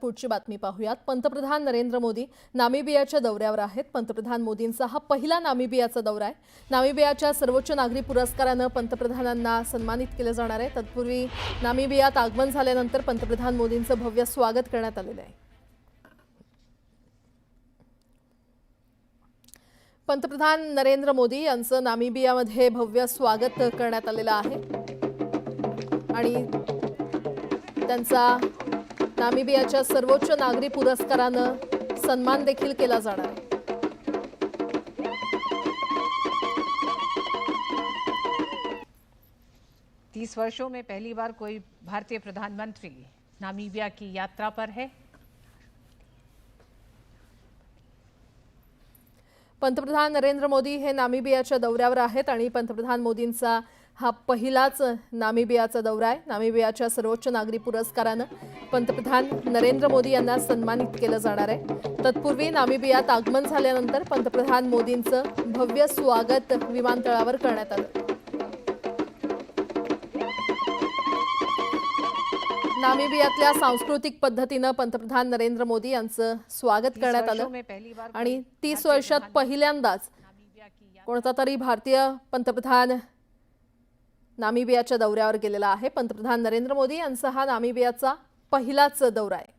पुढची बातमी पाहूयात। पंतप्रधान नरेंद्र मोदी नामिबियाच्या दौऱ्यावर आहेत। पंतप्रधान मोदींचा हा पहिला नामिबियाचा दौरा आहे। नामिबियाच्या सर्वोच्च नागरी पुरस्काराने पंतप्रधानांना सन्मानित केले जाणार आहे। तत्पूर्वी नामिबियात आगमन झाल्यानंतर पंतप्रधान मोदींचं भव्य स्वागत करण्यात आलेलं आहे। पंतप्रधान नरेंद्र मोदी यांचं नामिबियामध्ये भव्य स्वागत करण्यात आलेलं आहे आणि त्यांचा नामिबियाच्या सर्वोच्च नागरी पुरस्काराने सन्मान देखील केला जाणार आहे। 30 वर्षों में पहली बार कोई भारतीय प्रधानमंत्री नामीबिया की यात्रा पर है। पंतप्रधान नरेंद्र मोदी हे नामिबियाच्या दौऱ्यावर आहेत आणि पंतप्रधान मोदींचा हा पहिलाच नामिबियाचा दौरा आहे। नामिबियाच्या सर्वोच्च नागरी पुरस्काराने पंतप्रधान नरेंद्र मोदी यांना सन्मानित केलं जाणार आहे। तत्पूर्वी नामिबियात आगमन झाल्यानंतर पंतप्रधान मोदींचं भव्य स्वागत विमानतळावर करण्यात आलं। नामिबियातल्या सांस्कृतिक पद्धतीने पंतप्रधान नरेंद्र मोदी यांचं स्वागत करण्यात आलं आणि 30 वर्षात पहिल्यांदाच कोणता तरी भारतीय पंतप्रधान नामिबियाच्या दौऱ्यावर गेलेला आहे। पंतप्रधान नरेंद्र मोदी यांचा हा नामिबियाचा पहिलाच दौरा आहे।